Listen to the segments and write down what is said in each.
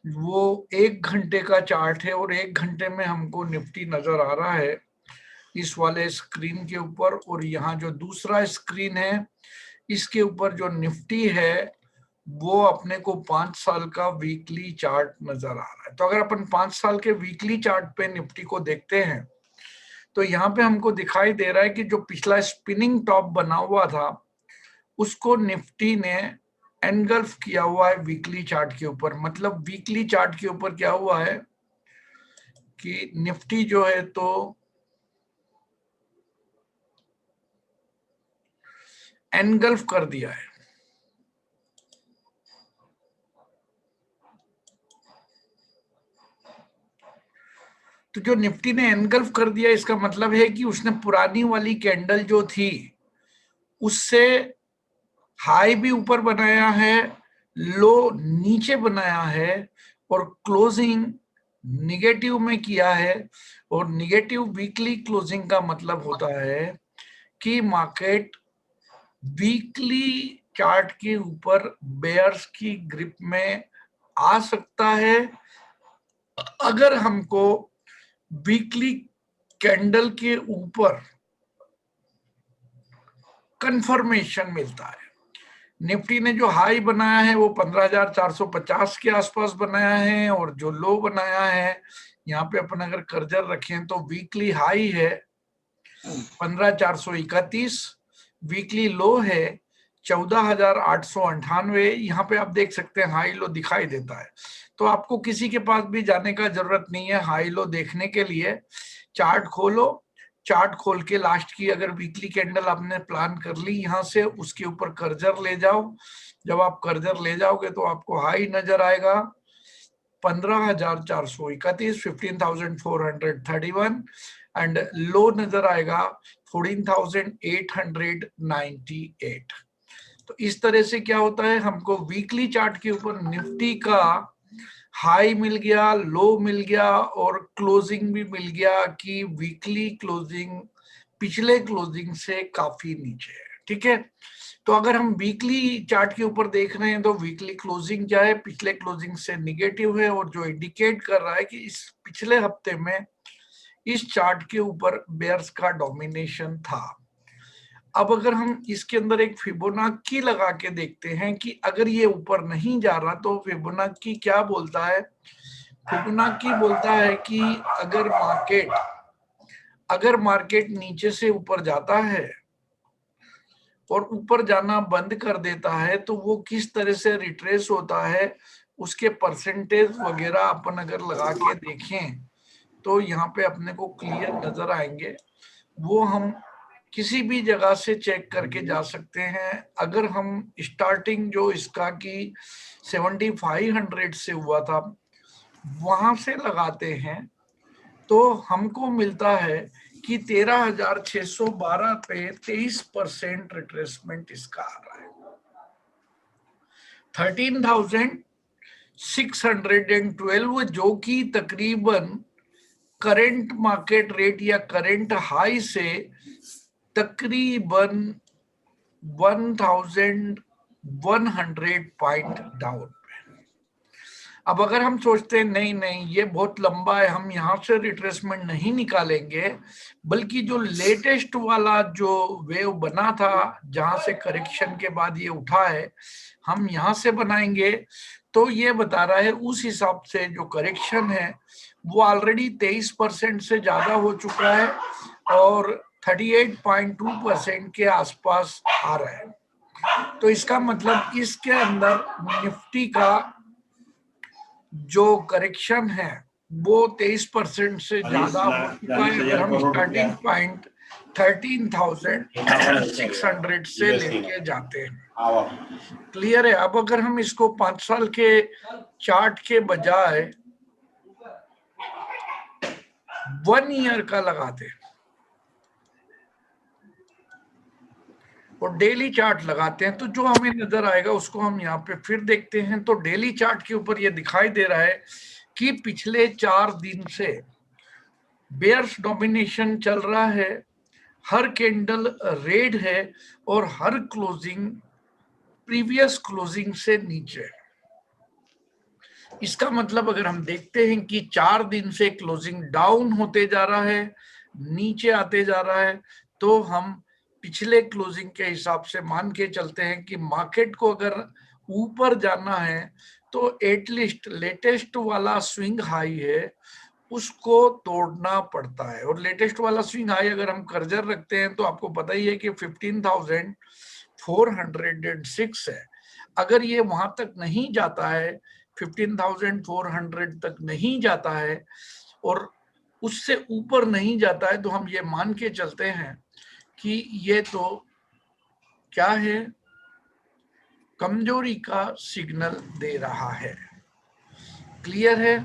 वो 1 घंटे का चार्ट है और 1 घंटे में हमको निफ्टी नजर आ रहा है इस वाले स्क्रीन के ऊपर, और यहाँ जो दूसरा स्क्रीन है इसके ऊपर जो निफ्टी है वो अपने को 5 साल का वीकली चार्ट नजर आ रहा है। तो अगर अपन 5 साल के वीकली चार्ट पे निफ्टी को देखते हैं तो यहाँ पे हमको दिखाई दे रहा है कि जो पिछला स्पिनिंग टॉप बना हुआ था उसको निफ्टी ने एनगल्फ किया हुआ है वीकली चार्ट के ऊपर। मतलब वीकली चार्ट के ऊपर क्या हुआ है कि निफ्टी जो है तो एनगल्फ कर दिया है। तो जो निफ्टी ने एनगल्फ कर दिया इसका मतलब है कि उसने पुरानी वाली कैंडल जो थी उससे हाई भी ऊपर बनाया है, लो नीचे बनाया है, और क्लोजिंग निगेटिव में किया है। और निगेटिव वीकली क्लोजिंग का मतलब होता है कि मार्केट वीकली चार्ट के ऊपर बेयर्स की ग्रिप में आ सकता है अगर हमको वीकली कैंडल के ऊपर कंफर्मेशन मिलता है। निफ्टी ने जो हाई बनाया है वो 15,450 के आसपास बनाया है, और जो लो बनाया है यहाँ पे अपन अगर कर्जर रखें तो वीकली हाई है 15,431, वीकली लो है 14,898। यहाँ पे आप देख सकते हैं हाई लो दिखाई देता है। तो आपको किसी के पास भी जाने का जरूरत नहीं है हाई लो देखने के लिए। चार्ट खोलो, चार्ट खोल के लास्ट की अगर वीकली कैंडल आपने प्लान कर ली यहाँ से, उसके ऊपर कर्जर ले जाओ। जब आप कर्जर ले जाओगे तो आपको हाई नजर आएगा 15,431, 15,431, एंड लो नजर आएगा 14,898। तो इस तरह से क्या होता है, हमको वीकली चार्ट के ऊपर निफ्टी का हाई मिल गया, लो मिल गया, और क्लोजिंग भी मिल गया कि वीकली क्लोजिंग पिछले क्लोजिंग से काफी नीचे है। ठीक है, तो अगर हम वीकली चार्ट के ऊपर देख रहे हैं तो वीकली क्लोजिंग क्या है, पिछले क्लोजिंग से निगेटिव है, और जो इंडिकेट कर रहा है कि इस पिछले हफ्ते में इस चार्ट के ऊपर बेयर्स का डोमिनेशन था। अब अगर हम इसके अंदर एक फिबोनाची लगा के देखते हैं कि अगर ये ऊपर नहीं जा रहा तो फिबोनाची क्या बोलता है। फिबोनाची बोलता है कि अगर मार्केट नीचे से ऊपर जाता है और ऊपर जाना बंद कर देता है तो वो किस तरह से रिट्रेस होता है उसके परसेंटेज वगैरह अपन अगर लगा के देखें तो यहाँ पे अपने को क्लियर नजर आएंगे। वो हम किसी भी जगह से चेक करके जा सकते हैं। अगर हम स्टार्टिंग जो इसका की 7500 से हुआ था वहां से लगाते हैं तो हमको मिलता है कि 13,612 पे 23% रिट्रेसमेंट इसका आ रहा है। 13,612 जो कि तकरीबन करंट मार्केट रेट या करंट हाई से तकरीबन 1,100 पॉइंट डाउन। अब अगर हम सोचते हैं नहीं नहीं ये बहुत लंबा है, हम यहाँ से रिट्रेसमेंट नहीं निकालेंगे, बल्कि जो लेटेस्ट वाला जो वेव बना था जहां से करेक्शन के बाद ये उठा है हम यहाँ से बनाएंगे, तो ये बता रहा है उस हिसाब से जो करेक्शन है वो ऑलरेडी 23% से ज्यादा हो चुका है और 38.2% के आसपास आ रहा है। तो इसका मतलब इसके अंदर निफ्टी का जो करेक्शन है वो 23% से ज्यादा हो चुका है। अगर हम स्टार्टिंग पॉइंट 13,600 से लेके जाते हैं, क्लियर है। अब अगर हम इसको 5 साल के चार्ट के बजाय 1 ईयर का लगाते हैं और डेली चार्ट लगाते हैं तो जो हमें नजर आएगा उसको हम यहाँ पे फिर देखते हैं। तो डेली चार्ट के ऊपर ये दिखाई दे रहा है कि पिछले 4 दिन से बेयर्स डोमिनेशन चल रहा है, हर कैंडल रेड है और हर क्लोजिंग प्रीवियस क्लोजिंग से नीचे है। इसका मतलब अगर हम देखते हैं कि 4 दिन से क्लोजिंग डाउन होते जा रहा है, नीचे आते जा रहा है, तो हम पिछले क्लोजिंग के हिसाब से मान के चलते हैं कि मार्केट को अगर ऊपर जाना है तो एटलीस्ट लेटेस्ट वाला स्विंग हाई है उसको तोड़ना पड़ता है। और लेटेस्ट वाला स्विंग हाई अगर हम कर्जर रखते हैं तो आपको पता ही है कि 15,406 है। अगर ये वहां तक नहीं जाता है, 15,400 तक नहीं जाता है और उससे ऊपर नहीं जाता है, तो हम ये मान के चलते हैं कि ये तो क्या है, कमजोरी का सिग्नल दे रहा है। क्लियर है?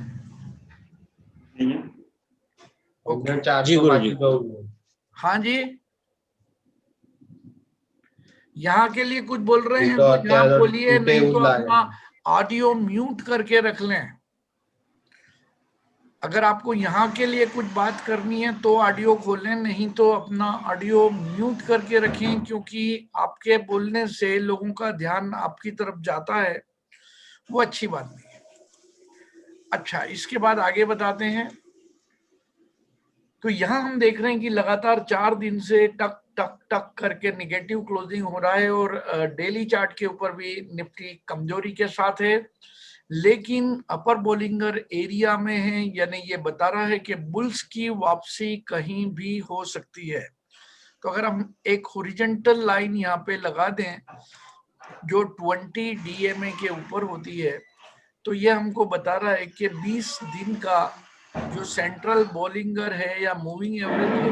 ओके जी गुरु जी। हाँ जी, यहाँ के लिए कुछ बोल रहे हैं तो तो यहाँ बोलिए, टूटे नहीं तो उजला अपना ऑडियो म्यूट करके रख लें। अगर आपको यहाँ के लिए कुछ बात करनी है तो ऑडियो खोलें, नहीं तो अपना ऑडियो म्यूट करके रखें, क्योंकि आपके बोलने से लोगों का ध्यान आपकी तरफ जाता है, वो अच्छी बात नहीं है। अच्छा, इसके बाद आगे बताते हैं। तो यहाँ हम देख रहे हैं कि लगातार 4 दिन से टक टक टक करके निगेटिव क्लोजिंग हो रहा है और डेली चार्ट के ऊपर भी निफ्टी कमजोरी के साथ है, लेकिन अपर बोलिंगर एरिया में है, यानी ये बता रहा है कि बुल्स की वापसी कहीं भी हो सकती है। तो अगर हम एक हॉरिजॉन्टल लाइन यहाँ पे लगा दें जो 20 DMA के ऊपर होती है, तो ये हमको बता रहा है कि 20 दिन का जो सेंट्रल बोलिंगर है या मूविंग एवरेज है,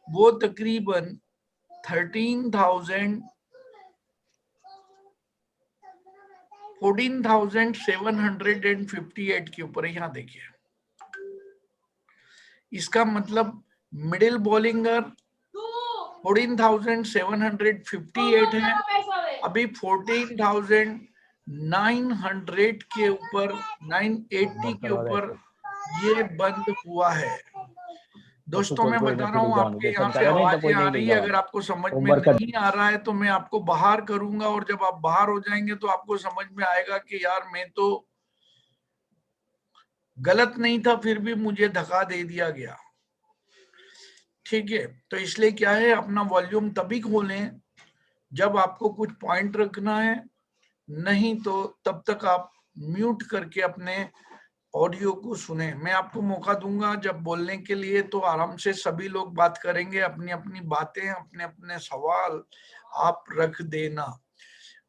वो तकरीबन 14,758 के ऊपर है। यहाँ देखिए, इसका मतलब मिडिल बोलिंगर 14,758 है, अभी 14,900 के ऊपर, 980 के ऊपर ये बंद हुआ है। दोस्तों मैं बता रहा हूँ, आपके यहाँ से आवाजें आ रही है, अगर आपको समझ में नहीं आ रहा है तो मैं आपको बाहर करूंगा, और जब आप बाहर हो जाएंगे तो आपको समझ में आएगा कि यार मैं तो गलत नहीं था, फिर भी मुझे धक्का दे दिया गया। ठीक है, तो इसलिए क्या है, अपना वॉल्यूम तभी खोलें जब आपको कुछ पॉइंट रखना है, नहीं तो तब तक आप म्यूट करके अपने ऑडियो को सुने। मैं आपको मौका दूंगा जब बोलने के लिए, तो आराम से सभी लोग बात करेंगे, अपनी अपनी बातें, अपने अपने सवाल आप रख देना।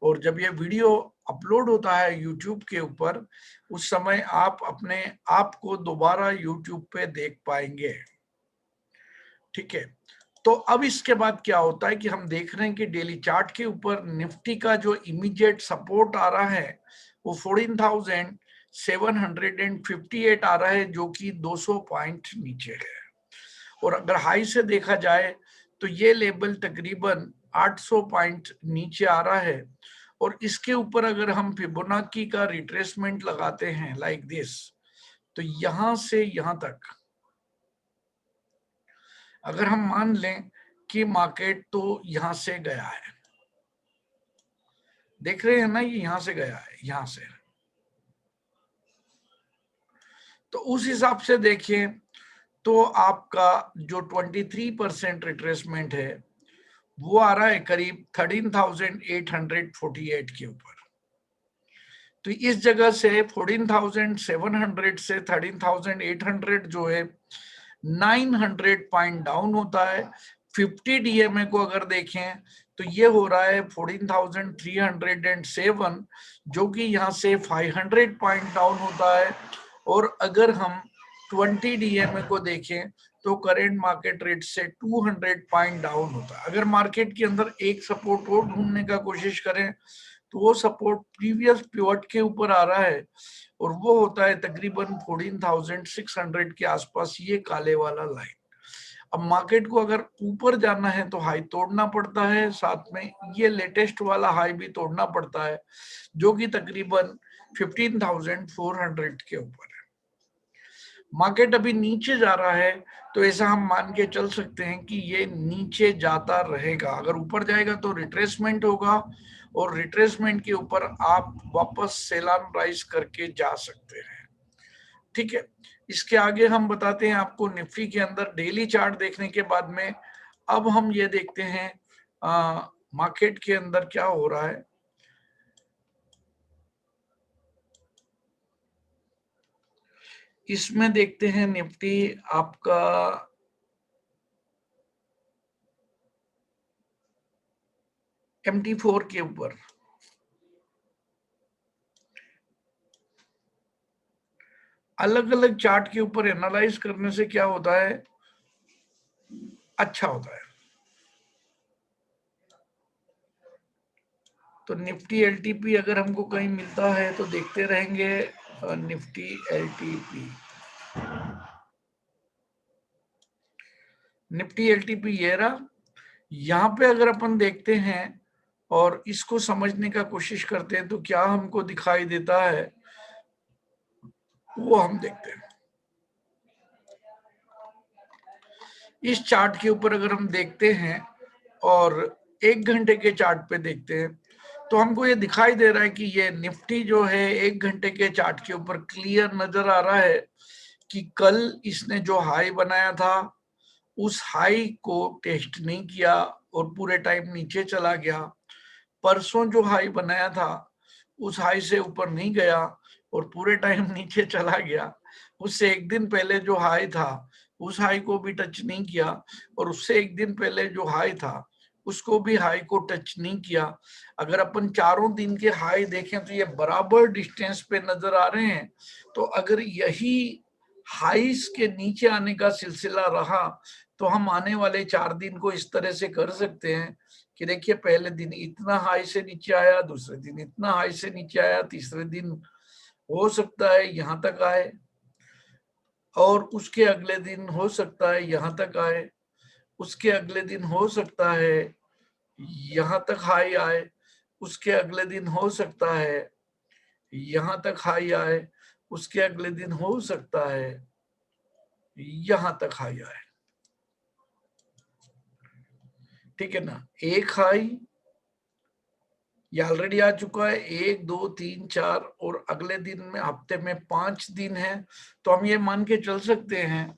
और जब ये वीडियो अपलोड होता है यूट्यूब के ऊपर, उस समय आप अपने आप को दोबारा यूट्यूब पे देख पाएंगे। ठीक है, तो अब इसके बाद क्या होता है कि हम देख रहे हैं कि डेली चार्ट के ऊपर निफ्टी का जो इमीडिएट सपोर्ट आ रहा है वो 14,758 आ रहा है, जो कि 200 पॉइंट नीचे है। और अगर हाई से देखा जाए तो ये लेवल तकरीबन 800 पॉइंट नीचे आ रहा है। और इसके ऊपर अगर हम फिबोनाची का रिट्रेसमेंट लगाते हैं लाइक दिस, तो यहां से यहां तक अगर हम मान लें कि मार्केट तो यहां से गया है, देख रहे हैं ना, ये यहां से गया है, यहां से, तो उस हिसाब से देखिए तो आपका जो 23% रिट्रेसमेंट है वो आ रहा है करीब 13,848 के ऊपर। तो इस जगह से 14,700 से 13,800 जो है 900 पॉइंट डाउन होता है। 50 DMA को अगर देखें तो ये हो रहा है 14,307, जो कि यहाँ से 500 पॉइंट डाउन होता है। और अगर हम 20 DMA को देखें तो करेंट मार्केट रेट से 200 पॉइंट डाउन होता है। अगर मार्केट के अंदर एक सपोर्ट और ढूंढने का कोशिश करें तो वो सपोर्ट प्रीवियस पिवट के ऊपर आ रहा है, और वो होता है तकरीबन 14,600 के आसपास, ये काले वाला लाइन। अब मार्केट को अगर ऊपर जाना है तो हाई तोड़ना पड़ता है, साथ में ये लेटेस्ट वाला हाई भी तोड़ना पड़ता है, जो कि तकरीबन 15,400 के ऊपर है। मार्केट अभी नीचे जा रहा है, तो ऐसा हम मान के चल सकते हैं कि ये नीचे जाता रहेगा। अगर ऊपर जाएगा तो रिट्रेसमेंट होगा, और रिट्रेसमेंट के ऊपर आप वापस सेल ऑन राइज करके जा सकते हैं। ठीक है, इसके आगे हम बताते हैं आपको निफ्टी के अंदर डेली चार्ट देखने के बाद में अब हम ये देखते हैं मार्केट के अंदर क्या हो रहा है। इसमें देखते हैं निफ्टी आपका MT4 के ऊपर अलग अलग चार्ट के ऊपर एनालाइज करने से क्या होता है, अच्छा होता है। तो निफ्टी LTP अगर हमको कहीं मिलता है तो देखते रहेंगे। निफ्टी LTP, निफ्टी LTP ये रहा। यहाँ पे अगर अपन देखते हैं और इसको समझने का कोशिश करते हैं तो क्या हमको दिखाई देता है वो हम देखते हैं। इस चार्ट के ऊपर अगर हम देखते हैं और 1 घंटे के चार्ट पे देखते हैं तो हमको ये दिखाई दे रहा है कि ये निफ्टी जो है 1 घंटे के चार्ट के ऊपर क्लियर नजर आ रहा है कि कल इसने जो हाई बनाया था उस हाई को टेस्ट नहीं किया और पूरे टाइम नीचे चला गया। परसों जो हाई बनाया था उस हाई से ऊपर नहीं गया और पूरे टाइम नीचे चला गया। उससे एक दिन पहले जो हाई था उस हाई को भी टच नहीं किया और उससे एक दिन पहले जो हाई था उसको भी हाई को टच नहीं किया। अगर अपन चारों दिन के हाई देखें तो ये बराबर डिस्टेंस पे नजर आ रहे हैं। तो अगर यही हाईस के नीचे आने का सिलसिला रहा तो हम आने वाले 4 दिन को इस तरह से कर सकते हैं कि देखिए पहले दिन इतना हाई से नीचे आया, दूसरे दिन इतना हाई से नीचे आया, तीसरे दिन हो सकता है यहां तक आए और उसके अगले दिन हो सकता है यहां तक आए, उसके अगले दिन हो सकता है यहां तक हाई आए, उसके अगले दिन हो सकता है यहां तक हाई आए, उसके अगले दिन हो सकता है यहां तक हाई आए। ठीक है ना, एक हाई ये ऑलरेडी आ चुका है, 1 2 3 4 और अगले दिन में हफ्ते में 5 दिन है। तो हम ये मान के चल सकते हैं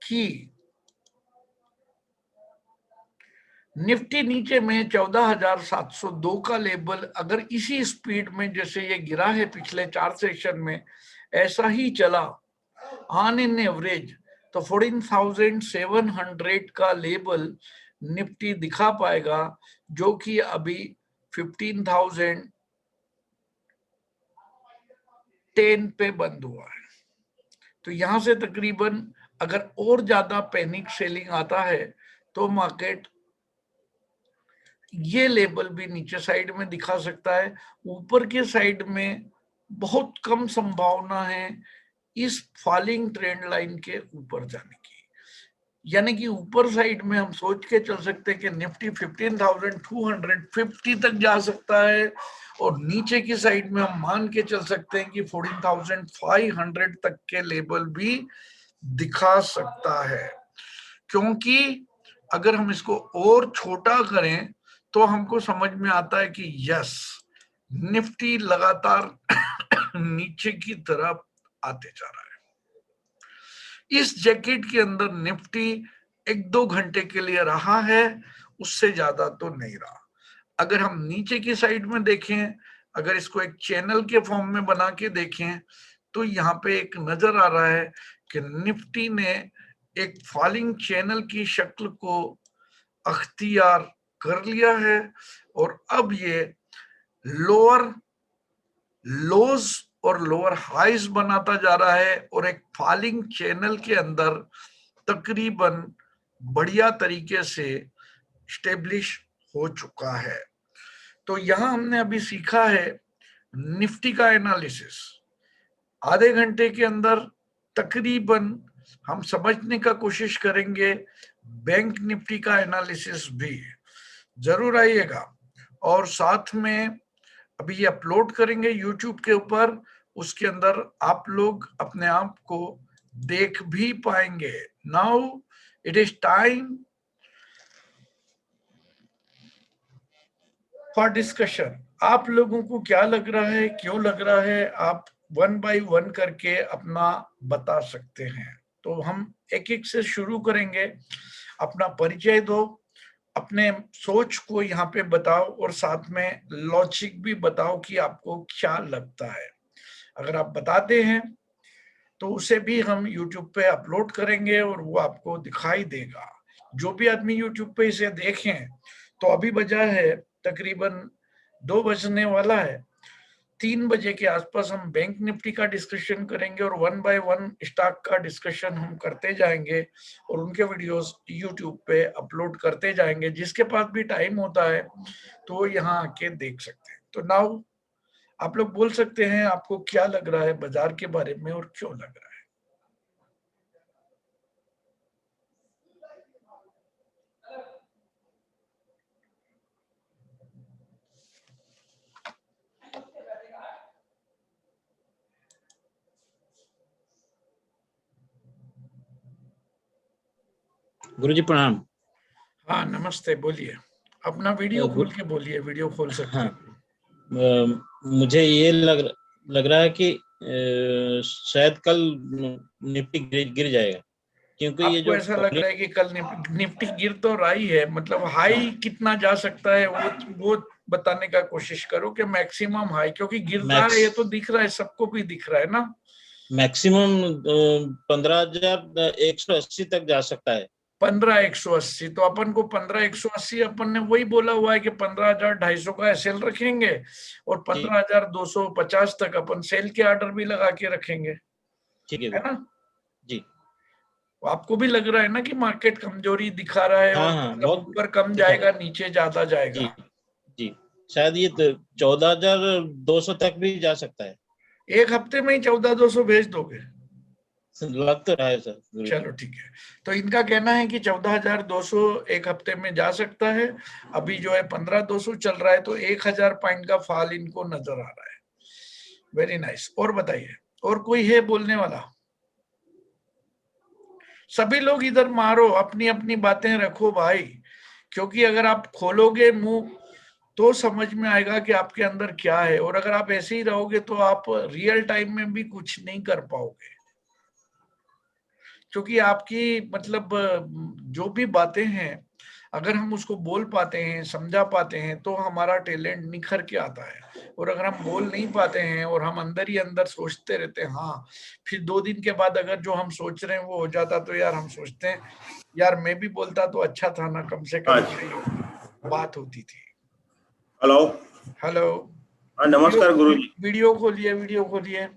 कि निफ्टी नीचे में 14,702 का लेवल अगर इसी स्पीड में जैसे ये गिरा है पिछले 4 सेशन में ऐसा ही चला ऑन इन एवरेज तो 14,700 का लेवल निफ्टी दिखा पाएगा जो कि अभी 15,010 पे बंद हुआ है। तो यहां से तकरीबन अगर और ज्यादा पैनिक सेलिंग आता है तो मार्केट ये लेवल भी नीचे साइड में दिखा सकता है। ऊपर के साइड में बहुत कम संभावना है इस फॉलिंग ट्रेंड लाइन के ऊपर जाने की, यानी कि ऊपर साइड में हम सोच के चल सकते हैं कि निफ्टी 15,250 तक जा सकता है और नीचे की साइड में हम मान के चल सकते हैं कि 14,500 तक के लेवल भी दिखा सकता है। क्योंकि अगर हम इसको और छोटा करें तो हमको समझ में आता है कि यस निफ्टी लगातार नीचे की तरफ आते जा रहा है। इस जैकेट के अंदर निफ्टी 1 2 घंटे के लिए रहा है, उससे ज्यादा तो नहीं रहा। अगर हम नीचे की साइड में देखें, अगर इसको एक चैनल के फॉर्म में बना के देखें तो यहाँ पे एक नजर आ रहा है कि निफ्टी ने एक फॉलिंग चैनल की शक्ल को अख्तियार कर लिया है और अब ये लोअर लोज और लोअर हाइज बनाता जा रहा है और एक फॉलिंग चैनल के अंदर तकरीबन बढ़िया तरीके से स्टेब्लिश हो चुका है। तो यहां हमने अभी सीखा है निफ्टी का एनालिसिस। आधे घंटे के अंदर तकरीबन हम समझने का कोशिश करेंगे बैंक निफ्टी का एनालिसिस भी। जरूर आइएगा और साथ में अभी ये अपलोड करेंगे यूट्यूब के ऊपर, उसके अंदर आप लोग अपने आप को देख भी पाएंगे। Now it is time for discussion. आप लोगों को क्या लग रहा है, क्यों लग रहा है, आप 1 बाय 1 करके अपना बता सकते हैं। तो हम एक एक से शुरू करेंगे। अपना परिचय दो, अपने सोच को यहाँ पे बताओ और साथ में लॉजिक भी बताओ कि आपको क्या लगता है। अगर आप बताते हैं तो उसे भी हम YouTube पे अपलोड करेंगे और वो आपको दिखाई देगा। जो भी आदमी YouTube पे इसे देखें, तो अभी बजा है तकरीबन 2 बजने वाला है। 3 बजे के आसपास हम बैंक निफ्टी का डिस्कशन करेंगे और 1 बाय 1 स्टॉक का डिस्कशन हम करते जाएंगे और उनके वीडियोस YouTube पे अपलोड करते जाएंगे। जिसके पास भी टाइम होता है तो वो यहाँ आके देख सकते हैं। तो नाउ आप लोग बोल सकते हैं आपको क्या लग रहा है बाजार के बारे में और क्यों लग रहा है। गुरुजी प्रणाम। हाँ नमस्ते, बोलिए। अपना वीडियो खोल के बोलिए, वीडियो खोल सकते हैं। हाँ, मुझे ये लग रहा है कि शायद कल निफ्टी गिर जाएगा, क्योंकि ये आपको जो ऐसा लग रहा है कि कल निफ्टी गिर तो रही है, मतलब हाई कितना जा सकता है वो बताने का कोशिश करो कि मैक्सिमम हाई, क्योंकि गिर रहा है ये तो दिख रहा है, सबको भी दिख रहा है ना। मैक्सिमम 15,180 तक जा सकता है। 15,180, तो अपन को 15,180 अपन ने वही बोला हुआ है कि 15,250 का एसएल रखेंगे और 15,250 तक अपन सेल के ऑर्डर भी लगा के रखेंगे, ठीक है ना जी। आपको भी लग रहा है ना कि मार्केट कमजोरी दिखा रहा है और हाँ, मतलब बहुत ऊपर कम जाएगा, नीचे ज्यादा जाएगा। जी, शायद ये 14,200 तक भी जा सकता है। एक हफ्ते में ही 14,200 भेज दोगे? लग तो रहा है सर। चलो ठीक है, तो इनका कहना है कि 14,200 एक हफ्ते में जा सकता है। अभी जो है 15,200 चल रहा है, तो 1,000 पॉइंट का फॉल इनको नजर आ रहा है। Very nice. और बताइए, और कोई है बोलने वाला? सभी लोग इधर मारो, अपनी अपनी बातें रखो भाई, क्योंकि अगर आप खोलोगे मुंह तो समझ में आएगा कि आपके अंदर क्या है, और अगर आप ऐसे ही रहोगे तो आप रियल टाइम में भी कुछ नहीं कर पाओगे, क्योंकि आपकी मतलब जो भी बातें हैं अगर हम उसको बोल पाते हैं, समझा पाते हैं, तो हमारा टैलेंट निखर के आता है। और अगर हम बोल नहीं पाते हैं और हम अंदर ही अंदर सोचते रहते हैं, हाँ, फिर 2 दिन के बाद अगर जो हम सोच रहे हैं वो हो जाता, तो यार हम सोचते हैं यार मैं भी बोलता तो अच्छा था ना, कम से कम बात होती थी। Hello hello. हाँ, नमस्कार गुरुजी। वीडियो खोलिए, वीडियो खोलिए,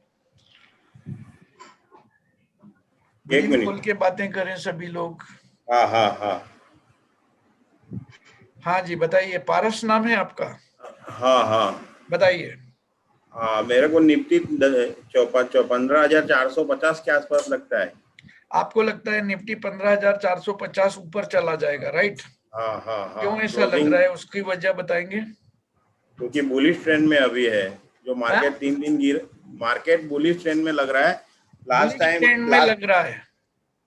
वीडियो खोल के बातें करें सभी लोग। हाँ हाँ हाँ हाँ जी बताइए, पारस नाम है आपका? हाँ हाँ बताइए। हाँ, मेरे को निफ्टी 15,450 के आसपास लगता है। आपको लगता है निफ्टी 15,450 ऊपर चला जाएगा, राइट? हाँ हाँ हाँ, क्यों ऐसा लग क्लोजिंग रहा है, उसकी वजह बताएंगे? क्योंकि बुलिश ट्रेंड में अभी है। जो मार्केट 3 दिन मार्केट बुलिश ट्रेंड में लग रहा है। बुलिश ट्रेंड में लग रहा है।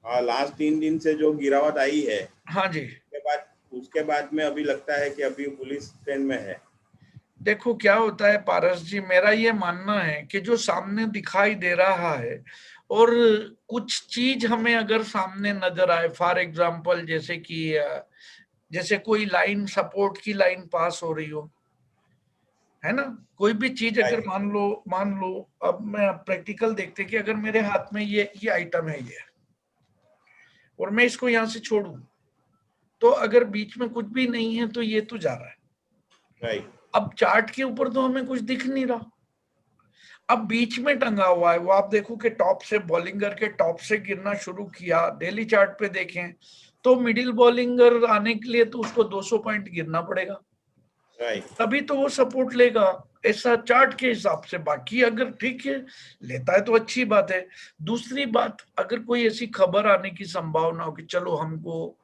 हाँ, लास्ट 3 दिन से जो गिरावट आई है, हाँ जी, उसके बाद में अभी लगता है कि अभी बुलिश ट्रेंड में है। देखो क्या होता है पारस जी, मेरा ये मानना है कि जो सामने दिखाई दे रहा है और कुछ चीज हमें अगर सामने नजर आए, फॉर एग्जांपल जैसे कि जैसे कोई लाइन, सपोर्ट की लाइन पास हो रही हो, है ना, कोई भी चीज अगर मान लो अब मैं प्रैक्टिकल देखते कि अगर मेरे हाथ में ये आइटम है ये, और मैं इसको यहां से छोड़ू, तो अगर बीच में कुछ भी नहीं है तो ये तो जा रहा है। राइट। अब चार्ट के ऊपर तो हमें कुछ दिख नहीं रहा, अब बीच में टंगा हुआ है वो, आप देखो कि टॉप से बॉलिंगर के टॉप से गिरना शुरू किया। डेली चार्ट पे देखें तो मिडिल बॉलिंगर आने के लिए तो उसको 200 पॉइंट गिरना पड़ेगा, तभी तो वो सपोर्ट लेगा, ऐसा चार्ट के हिसाब से। बाकी अगर ठीक है लेता है तो अच्छी बात है। दूसरी बात, अगर कोई ऐसी खबर आने की संभावना हो कि चलो हमको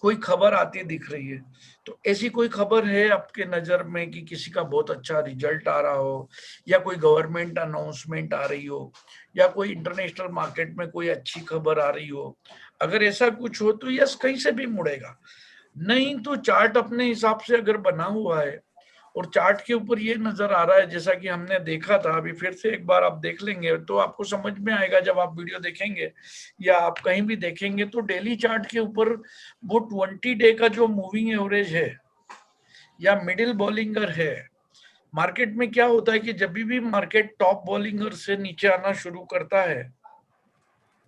कोई खबर आती दिख रही है, तो ऐसी कोई खबर है आपके नजर में कि किसी का बहुत अच्छा रिजल्ट आ रहा हो, या कोई गवर्नमेंट अनाउंसमेंट आ रही हो, या कोई इंटरनेशनल मार्केट में कोई अच्छी खबर आ रही हो? अगर ऐसा कुछ हो तो यस कहीं से भी मुड़ेगा, नहीं तो चार्ट अपने हिसाब से अगर बना हुआ है और चार्ट के ऊपर ये नजर आ रहा है, जैसा कि हमने देखा था, अभी फिर से एक बार आप देख लेंगे तो आपको समझ में आएगा जब आप वीडियो देखेंगे या आप कहीं भी देखेंगे, तो डेली चार्ट के ऊपर वो 20 डे का जो मूविंग एवरेज है या मिडिल बॉलिंगर है, मार्केट में क्या होता है कि जब भी मार्केट टॉप बॉलिंगर से नीचे आना शुरू करता है,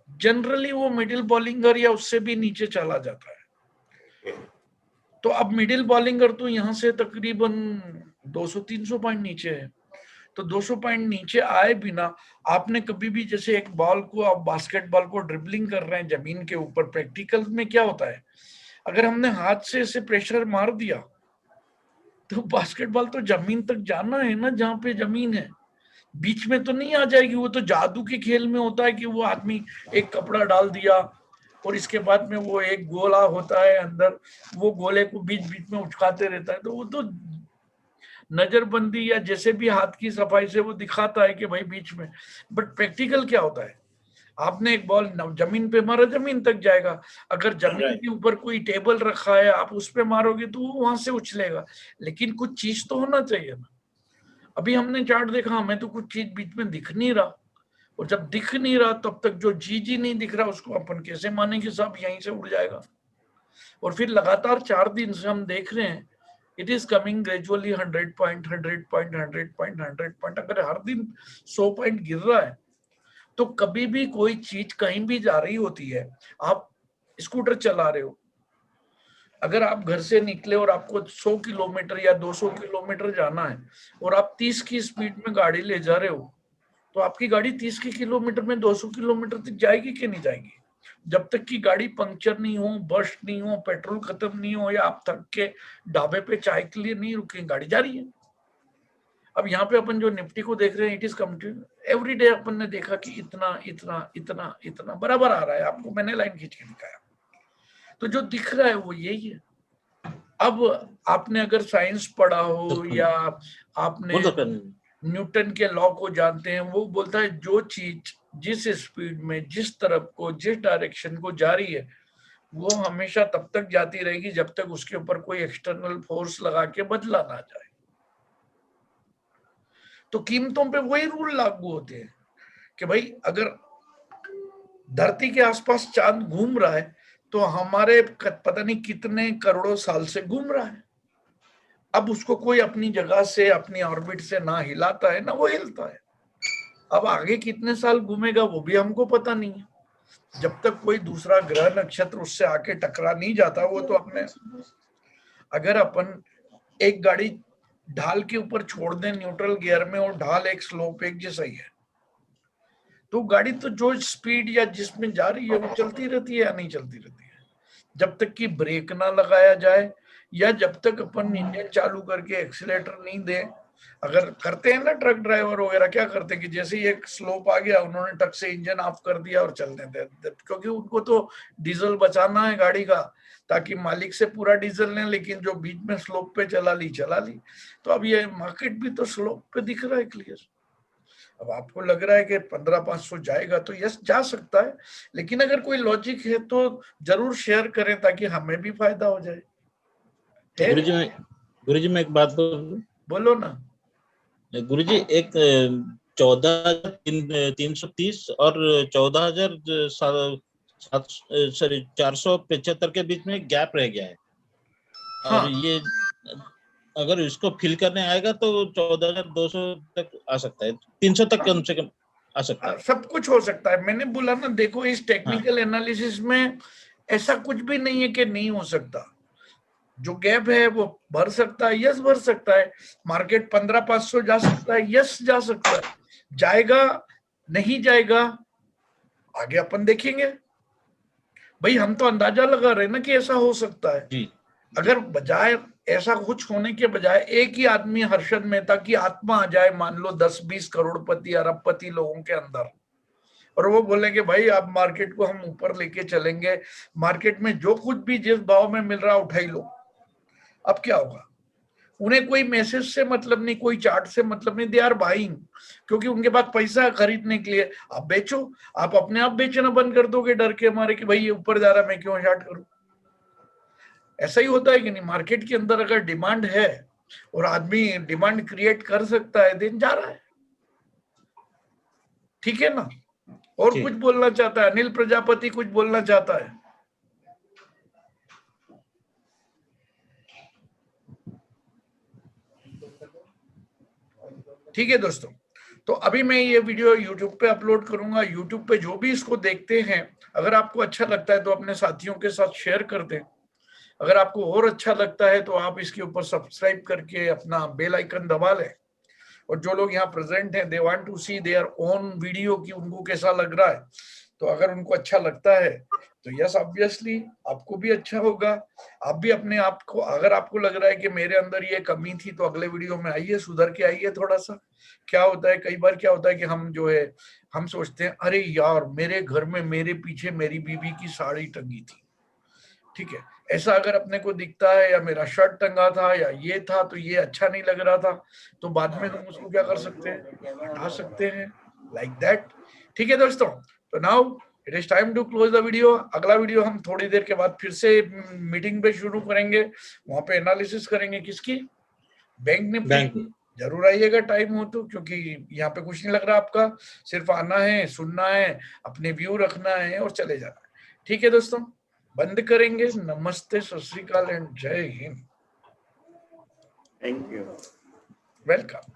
जनरली वो मिडिल बॉलिंगर या उससे भी नीचे चला जाता है। तो अब मिडिल बॉलिंगर तो यहाँ से तकरीबन 200-300 पॉइंट नीचे है, तो 200 पॉइंट नीचे आए बिना आपने कभी भी, जैसे एक बॉल को आप बास्केटबॉल को ड्रिबलिंग कर रहे हैं जमीन के ऊपर, प्रैक्टिकल में क्या होता है, अगर हमने हाथ से ऐसे प्रेशर मार दिया तो बास्केटबॉल तो जमीन तक जाना है ना, जहां पे जमीन है, बीच में तो नहीं आ जाएगी। वो तो जादू के खेल में होता है कि वो आदमी एक कपड़ा डाल दिया और इसके बाद में वो एक गोला होता है अंदर, वो गोले को बीच बीच में उचकाते रहता है, तो वो तो नजरबंदी या जैसे भी हाथ की सफाई से वो दिखाता है कि भाई बीच में। बट प्रैक्टिकल क्या होता है, आपने एक बॉल जमीन पे मारा, जमीन तक जाएगा। अगर जमीन के ऊपर कोई टेबल रखा है, आप उस पे मारोगे तो वो वहां से उछलेगा, लेकिन कुछ चीज तो होना चाहिए ना। अभी हमने चार्ट देखा, हमें तो कुछ चीज बीच में दिख नहीं रहा, और जब दिख नहीं रहा तब तक जो जी नहीं दिख रहा उसको अपन कैसे मानेंगे सब यहीं से उड़ जाएगा। और फिर लगातार 4 दिन से हम देख रहे हैं, it is coming gradually 100 point 100 point 100 point 100 point. अगर हर दिन 100 पॉइंट गिर रहा है तो कभी भी कोई चीज कहीं भी जा रही होती है। आप स्कूटर चला रहे हो, अगर आप घर से निकले और आपको 100 किलोमीटर या 200 किलोमीटर जाना है और आप 30 की स्पीड में गाड़ी ले जा रहे हो, तो आपकी गाड़ी 30 की किलोमीटर में 200 किलोमीटर तक जाएगी कि नहीं जाएगी? जब तक कि गाड़ी पंक्चर नहीं हो, बर्स्ट नहीं हो, पेट्रोल खत्म नहीं हो, या आप थक के ढाबे पे चाय के लिए नहीं रुके, गाड़ी जा रही है। अब यहाँ पे अपन जो निफ्टी को देख रहे हैं, it is complete every day अपन ने देखा कि इतना इतना इतना इतना बराबर आ रहा है। आपको मैंने लाइन खींच के दिखाया, तो जो दिख रहा है वो यही है। अब आपने अगर साइंस पढ़ा हो या आपने न्यूटन के लॉ को जानते हैं, वो बोलता है जो चीज जिस स्पीड में, जिस तरफ को, जिस डायरेक्शन को जा रही है, वो हमेशा तब तक जाती रहेगी जब तक उसके ऊपर कोई एक्सटर्नल फोर्स लगा के बदला ना जाए। तो कीमतों पे वही रूल लागू होते हैं कि भाई अगर धरती के आसपास चांद घूम रहा है तो हमारे पता नहीं कितने करोड़ों साल से घूम रहा है। अब उसको कोई अपनी जगह से, अपनी ऑर्बिट से ना हिलाता है ना वो हिलता है। अब आगे कितने साल घूमेगा वो भी हमको पता नहीं है, जब तक कोई दूसरा ग्रह नक्षत्र उससे आके टकरा नहीं जाता। वो तो अपने, अगर अपन एक गाड़ी ढाल के ऊपर छोड़ दें न्यूट्रल गियर में और ढाल एक स्लोप एक जैसा ही है, तो गाड़ी तो जो स्पीड या जिसमें जा रही है वो चलती रहती है या नहीं चलती रहती है, जब तक कि ब्रेक ना लगाया जाए या जब तक अपन इंजन चालू करके एक्सीलेटर नहीं दे। अगर करते हैं ना ट्रक ड्राइवर वगैरह, क्या करते हैं कि जैसे ही एक स्लोप आ गया उन्होंने टक से इंजन ऑफ कर दिया और चलने दे, क्योंकि उनको तो डीजल बचाना है गाड़ी का, ताकि मालिक से पूरा डीजल लें, लेकिन जो बीच में स्लोप पे चला ली। तो अब ये मार्केट भी तो स्लोप पे दिख रहा है क्लियर। अब आपको लग रहा है कि 15,500 जाएगा, तो यस जा सकता है, लेकिन अगर कोई लॉजिक है तो जरूर शेयर करें ताकि हमें भी फायदा हो जाए। गुरुजी मैं एक बात बोलो ना। गुरुजी, एक 14,330 और 475 के बीच में गैप रह गया है। हाँ। और ये अगर इसको फिल करने आएगा तो 14,200 तक आ सकता है, 300 तक कम से कम आ सकता है। सब कुछ हो सकता है। मैंने बोला ना, देखो इस टेक्निकल एनालिसिस में ऐसा कुछ भी नहीं है कि नहीं हो सकता। जो गैप है वो भर सकता है, यस भर सकता है। मार्केट 15,500 जा सकता है, यस जा सकता है। जाएगा नहीं जाएगा आगे अपन देखेंगे। भाई हम तो अंदाजा लगा रहे हैं ना कि ऐसा हो सकता है जी। अगर बजाय ऐसा कुछ होने के बजाय एक ही आदमी हर्षद मेहता की आत्मा आ जाए, मान लो 10-20 करोड़पति अरबपति लोगों के अंदर, और वो बोलेंगे भाई आप मार्केट को हम ऊपर लेके चलेंगे, मार्केट में जो कुछ भी जिस भाव में मिल रहा उठा ही लो, अब क्या होगा? उन्हें कोई मैसेज से मतलब नहीं, कोई चार्ट से मतलब नहीं, दे आर बाइंग, क्योंकि उनके पास पैसा खरीदने के लिए। आप बेचो, आप अपने आप बेचना बंद कर दोगे डर के मारे कि भाई ये ऊपर जा रहा है मैं क्यों शार्ट करूं। ऐसा ही होता है कि नहीं? मार्केट के अंदर अगर डिमांड है और आदमी डिमांड क्रिएट कर सकता है, दिन जा रहा है, ठीक है ना। और ठीक। कुछ बोलना चाहता है अनिल प्रजापति, कुछ बोलना चाहता है? ठीक है दोस्तों, तो अभी मैं ये वीडियो YouTube पे अपलोड करूंगा। YouTube पे जो भी इसको देखते हैं, अगर आपको अच्छा लगता है तो अपने साथियों के साथ शेयर कर दें। अगर आपको और अच्छा लगता है तो आप इसके ऊपर सब्सक्राइब करके अपना बेल आइकन दबा लें। और जो लोग यहाँ प्रेजेंट हैं, they want to see their own video कि उनको कैसा लग रहा है। तो अगर उनको अच्छा लगता है तो यस ऑब्वियसली आपको भी अच्छा होगा। आप भी अपने आप को, अगर आपको लग रहा है कि मेरे अंदर ये कमी थी, तो अगले वीडियो में आइए, सुधर के आइए थोड़ा सा। क्या होता है, कई बार क्या होता है कि हम जो है, हम सोचते हैं अरे यार मेरे घर में मेरे पीछे मेरी बीवी की साड़ी टंगी थी, ठीक है, ऐसा अगर अपने को दिखता है, या मेरा शर्ट टंगा था, या ये था, तो ये अच्छा नहीं लग रहा था, तो बाद में हम उसको क्या कर सकते हैं, हटा सकते हैं, लाइक दैट। ठीक है दोस्तों, तो now it is time to close the video. अगला वीडियो हम थोड़ी देर के बाद फिर से मीटिंग पे शुरू करेंगे, वहां पे एनालिसिस करेंगे किसकी, बैंक निफ्टी। जरूर आइएगा टाइम हो तो, क्योंकि यहाँ पे कुछ नहीं लग रहा आपका, सिर्फ आना है, सुनना है, अपने व्यू रखना है और चले जाना है। ठीक है दोस्तों, बंद करेंगे। नमस्ते, सत श्री अकाल एंड जय हिंद। Thank you. वेलकम।